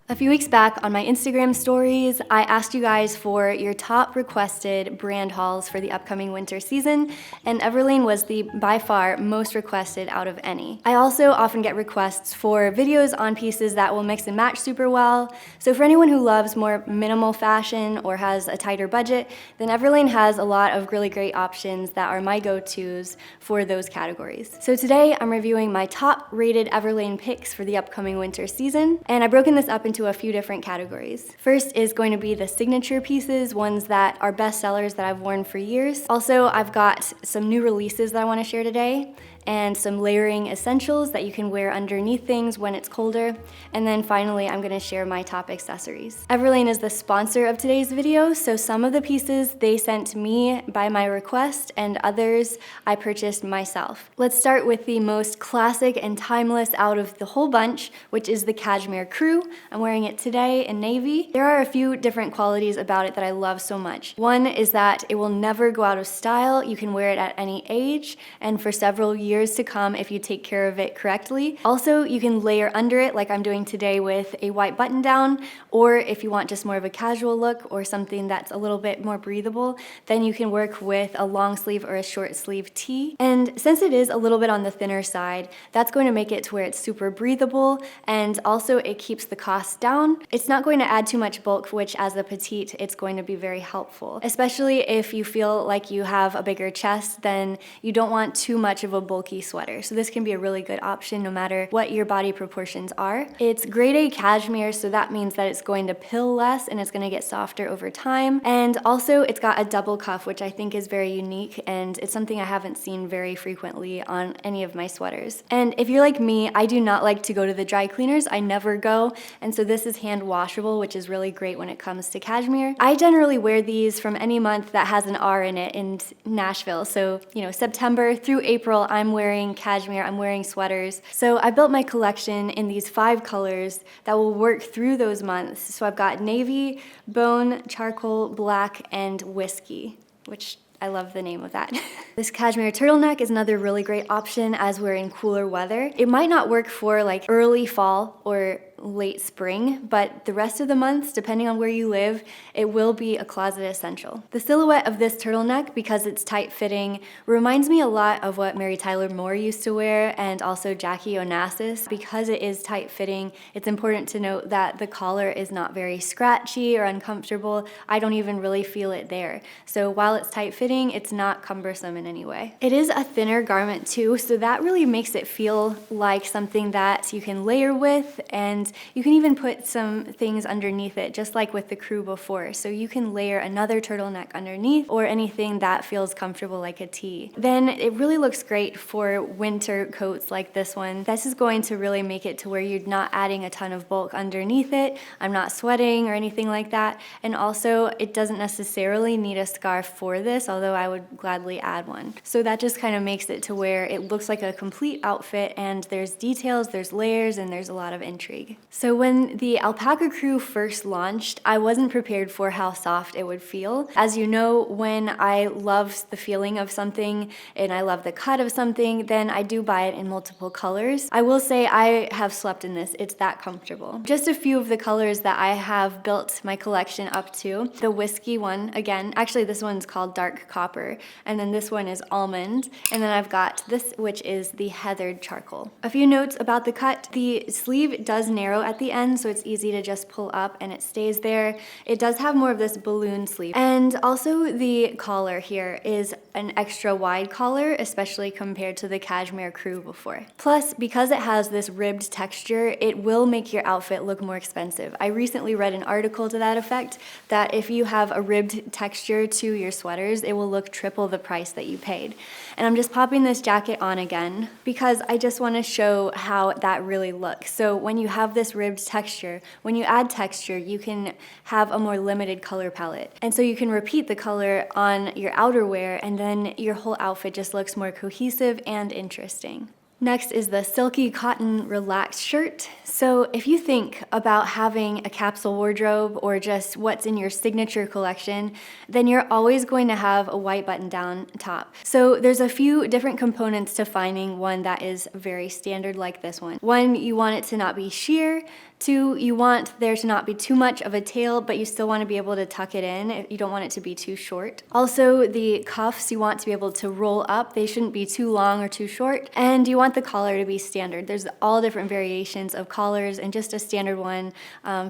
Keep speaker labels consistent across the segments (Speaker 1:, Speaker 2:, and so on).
Speaker 1: A few weeks back on my Instagram stories, I asked you guys for your top requested brand hauls for the upcoming winter season, and Everlane was the by far most requested out of any. I also often get requests for videos on pieces that will mix and match super well, so for anyone who loves more minimal fashion or has a tighter budget, then Everlane has a lot of really great options that are my go-tos for those categories. So today I'm reviewing my top rated Everlane picks for the upcoming winter season, and I've broken this up into a few different categories. First is going to be the signature pieces, ones that are best sellers that I've worn for years. Also, I've got some new releases that I want to share today, and some layering essentials that you can wear underneath things when it's colder. And then finally, I'm gonna share my top accessories. Everlane is the sponsor of today's video, so some of the pieces they sent me by my request, and others I purchased myself. Let's start with the most classic and timeless out of the whole bunch, which is the Cashmere Crew. I'm wearing it today in navy. There are a few different qualities about it that I love so much. One is that it will never go out of style. You can wear it at any age, and for several years to come if you take care of it correctly. Also, you can layer under it like I'm doing today with a white button down, or if you want just more of a casual look or something that's a little bit more breathable, then you can work with a long sleeve or a short sleeve tee. And since it is a little bit on the thinner side, that's going to make it to where it's super breathable, and also it keeps the cost down. It's not going to add too much bulk, which as a petite, it's going to be very helpful. Especially if you feel like you have a bigger chest, then you don't want too much of a bulky sweater. So this can be a really good option no matter what your body proportions are. It's grade A cashmere, so that means that it's going to pill less and it's going to get softer over time. And also it's got a double cuff, which I think is very unique, and it's something I haven't seen very frequently on any of my sweaters. And if you're like me, I do not like to go to the dry cleaners. I never go. And so this is hand washable, which is really great when it comes to cashmere. I generally wear these from any month that has an R in it in Nashville. So, September through April, I'm wearing cashmere, I'm wearing sweaters. So I built my collection in these 5 colors that will work through those months. So I've got navy, bone, charcoal, black, and whiskey, which I love the name of that. This cashmere turtleneck is another really great option as we're in cooler weather. It might not work for like early fall or late spring, but the rest of the months, depending on where you live, it will be a closet essential. The silhouette of this turtleneck, because it's tight fitting, reminds me a lot of what Mary Tyler Moore used to wear, and also Jackie Onassis. Because it is tight fitting, it's important to note that the collar is not very scratchy or uncomfortable. I don't even really feel it there. So while it's tight fitting, it's not cumbersome in any way. It is a thinner garment too, so that really makes it feel like something that you can layer with, and you can even put some things underneath it, just like with the Crew before. So you can layer another turtleneck underneath, or anything that feels comfortable like a tee. Then it really looks great for winter coats like this one. This is going to really make it to where you're not adding a ton of bulk underneath it. I'm not sweating or anything like that. And also, it doesn't necessarily need a scarf for this, although I would gladly add one. So that just kind of makes it to where it looks like a complete outfit, and there's details, there's layers, and there's a lot of intrigue. So when the Alpaca Crew first launched, I wasn't prepared for how soft it would feel. As you know, when I love the feeling of something and I love the cut of something, then I do buy it in multiple colors. I will say I have slept in this. It's that comfortable. Just a few of the colors that I have built my collection up to. The whiskey one, again, actually this one's called Dark Copper, and then this one is Almond, and then I've got this, which is the Heathered Charcoal. A few notes about the cut. The sleeve does narrow at the end, so it's easy to just pull up and it stays there. It does have more of this balloon sleeve. And also the collar here is an extra wide collar, especially compared to the Cashmere Crew before. Plus, because it has this ribbed texture, it will make your outfit look more expensive. I recently read an article to that effect, that if you have a ribbed texture to your sweaters, it will look triple the price that you paid. And I'm just popping this jacket on again because I just want to show how that really looks. So when you have this ribbed texture, when you add texture, you can have a more limited color palette. And so you can repeat the color on your outerwear, and then your whole outfit just looks more cohesive and interesting. Next is the silky cotton relaxed shirt. So if you think about having a capsule wardrobe or just what's in your signature collection, then you're always going to have a white button down top. So there's a few different components to finding one that is very standard like this one. One, you want it to not be sheer. 2, you want there to not be too much of a tail, but you still want to be able to tuck it in. You don't want it to be too short. Also, the cuffs you want to be able to roll up. They shouldn't be too long or too short. And you want the collar to be standard. There's all different variations of collars, and just a standard one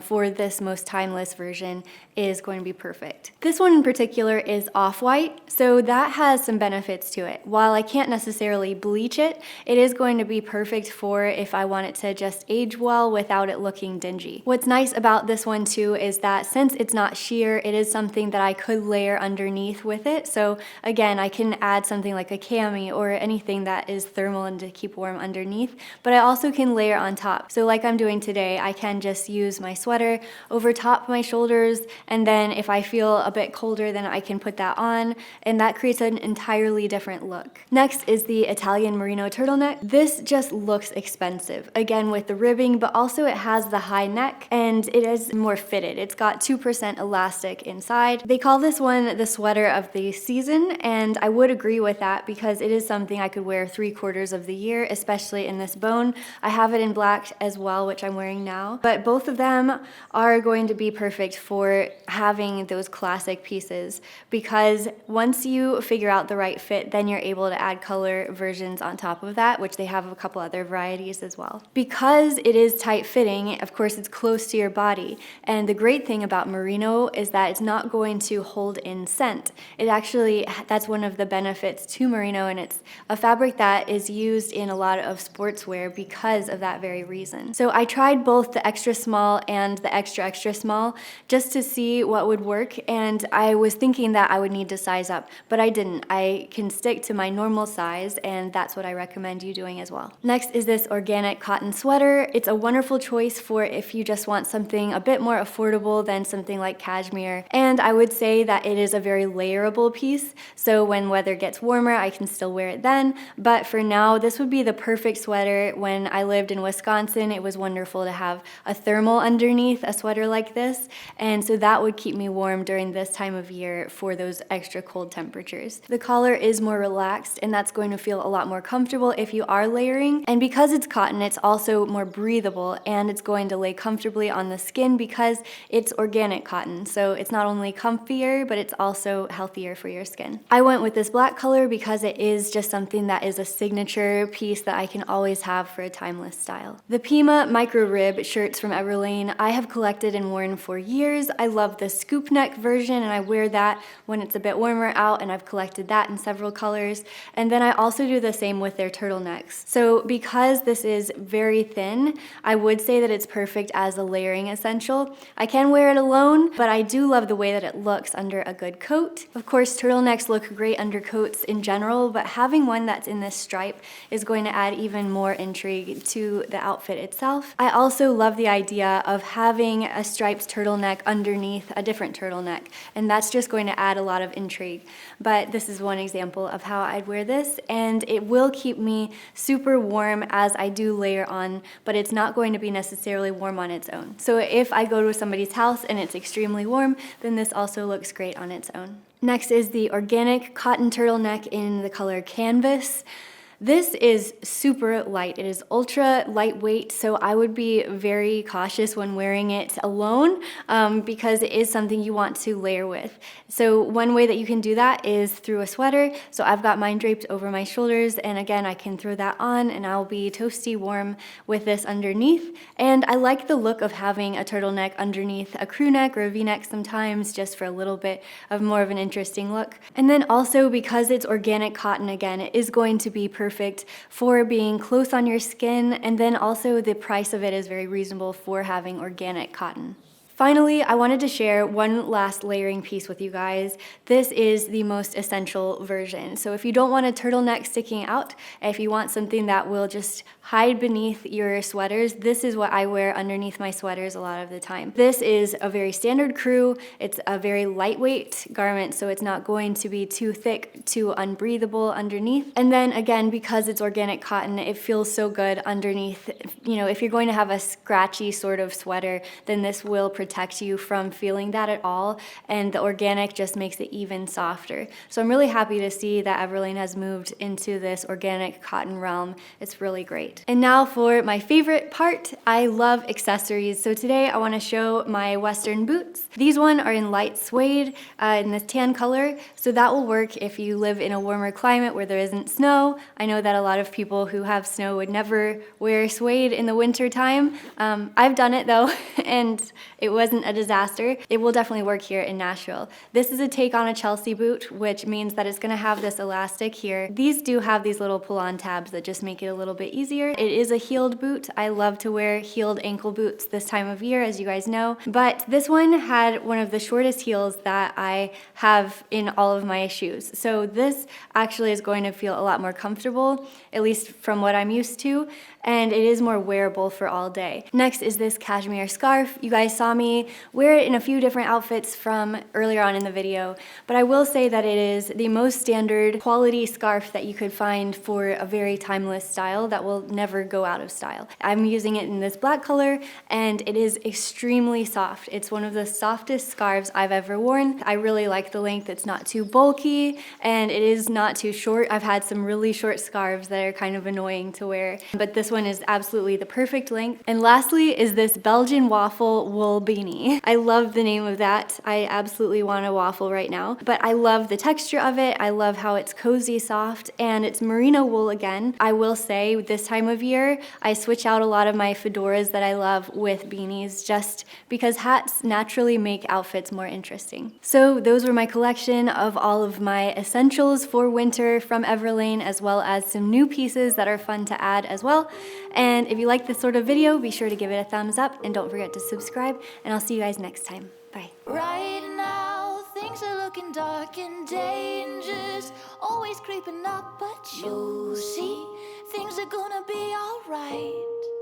Speaker 1: for this most timeless version is going to be perfect. This one in particular is off-white, so that has some benefits to it. While I can't necessarily bleach it, it is going to be perfect for if I want it to just age well without it looking dingy. What's nice about this one too is that since it's not sheer, it is something that I could layer underneath with it. So again, I can add something like a cami or anything that is thermal and to keep warm underneath, but I also can layer on top. So like I'm doing today, I can just use my sweater over top my shoulders, and then if I feel a bit colder, then I can put that on, and that creates an entirely different look. Next is the Italian merino turtleneck. This just looks expensive, again with the ribbing, but also it has the high neck and it is more fitted. It's got 2% elastic inside. They call this one the sweater of the season, and I would agree with that because it is something I could wear 3/4 of the year, especially in this bone. I have it in black as well, which I'm wearing now, but both of them are going to be perfect for having those classic pieces, because once you figure out the right fit, then you're able to add color versions on top of that, which they have a couple other varieties as well. Because it is tight fitting, of course it's close to your body, and the great thing about merino is that it's not going to hold in scent. It actually, that's one of the benefits to merino, and it's a fabric that is used in a lot of sportswear because of that very reason. So I tried both the extra small and the extra small just to see what would work, and I was thinking that I would need to size up, but I didn't. I can stick to my normal size, and that's what I recommend you doing as well. Next is this organic cotton sweater. It's a wonderful choice for if you just want something a bit more affordable than something like cashmere, and I would say that it is a very layerable piece, so when weather gets warmer I can still wear it then, but for now this would be the perfect sweater. When I lived in Wisconsin, it was wonderful to have a thermal underneath a sweater like this, and so that would keep me warm during this time of year for those extra cold temperatures. The collar is more relaxed, and that's going to feel a lot more comfortable if you are layering, and because it's cotton, it's also more breathable, and it's going to lay comfortably on the skin because it's organic cotton, so it's not only comfier, but it's also healthier for your skin. I went with this black color because it is just something that is a signature piece that I can always have for a timeless style. The Pima micro rib shirts from Everlane I have collected and worn for years. I love the scoop neck version, and I wear that when it's a bit warmer out, and I've collected that in several colors. And then I also do the same with their turtlenecks. So because this is very thin, I would say that it's perfect as a layering essential. I can wear it alone, but I do love the way that it looks under a good coat. Of course, turtlenecks look great under coats in general, but having one that's in this stripe is going to add even more intrigue to the outfit itself. I also love the idea of having a striped turtleneck underneath a different turtleneck, and that's just going to add a lot of intrigue. But this is one example of how I'd wear this, and it will keep me super warm as I do layer on, but it's not going to be necessarily warm on its own. So if I go to somebody's house and it's extremely warm, then this also looks great on its own. Next is the organic cotton turtleneck in the color Canvas. This is super light. It is ultra lightweight, so I would be very cautious when wearing it alone because it is something you want to layer with. So one way that you can do that is through a sweater. So I've got mine draped over my shoulders, and again, I can throw that on and I'll be toasty warm with this underneath. And I like the look of having a turtleneck underneath a crew neck or a V-neck sometimes, just for a little bit of more of an interesting look. And then also, because it's organic cotton, again, it is going to be perfect for being close on your skin, and then also the price of it is very reasonable for having organic cotton. Finally, I wanted to share one last layering piece with you guys. This is the most essential version. So if you don't want a turtleneck sticking out, if you want something that will just hide beneath your sweaters, this is what I wear underneath my sweaters a lot of the time. This is a very standard crew. It's a very lightweight garment, so it's not going to be too thick, too unbreathable underneath. And then again, because it's organic cotton, it feels so good underneath. You know, if you're going to have a scratchy sort of sweater, then this will protect protect you from feeling that at all, and the organic just makes it even softer. So I'm really happy to see that Everlane has moved into this organic cotton realm. It's really great. And now for my favorite part, I love accessories. So today I want to show my Western boots. These one are in light suede in this tan color, so that will work if you live in a warmer climate where there isn't snow. I know that a lot of people who have snow would never wear suede in the winter time. I've done it though, and it wasn't a disaster. It will definitely work here in Nashville. This is a take on a Chelsea boot, which means that it's going to have this elastic here. These do have these little pull-on tabs that just make it a little bit easier. It is a heeled boot. I love to wear heeled ankle boots this time of year, as you guys know, but this one had one of the shortest heels that I have in all of my shoes. So this actually is going to feel a lot more comfortable, at least from what I'm used to, and it is more wearable for all day. Next is this cashmere scarf. You guys saw me wear it in a few different outfits from earlier on in the video, but I will say that it is the most standard quality scarf that you could find for a very timeless style that will never go out of style. I'm using it in this black color, and it is extremely soft. It's one of the softest scarves I've ever worn. I really like the length. It's not too bulky, and it is not too short. I've had some really short scarves that are kind of annoying to wear, but this one is absolutely the perfect length. And lastly is this Belgian waffle wool beanie. I love the name of that. I absolutely want a waffle right now, but I love the texture of it. I love how it's cozy soft, and it's merino wool again. I will say this time of year, I switch out a lot of my fedoras that I love with beanies just because hats naturally make outfits more interesting. So those were my collection of all of my essentials for winter from Everlane, as well as some new pieces that are fun to add as well. And if you like this sort of video, be sure to give it a thumbs up and don't forget to subscribe, and I'll see you guys next time. Bye.
Speaker 2: Right now, things are looking dark and dangerous, always creeping up, but you'll see things are gonna be alright.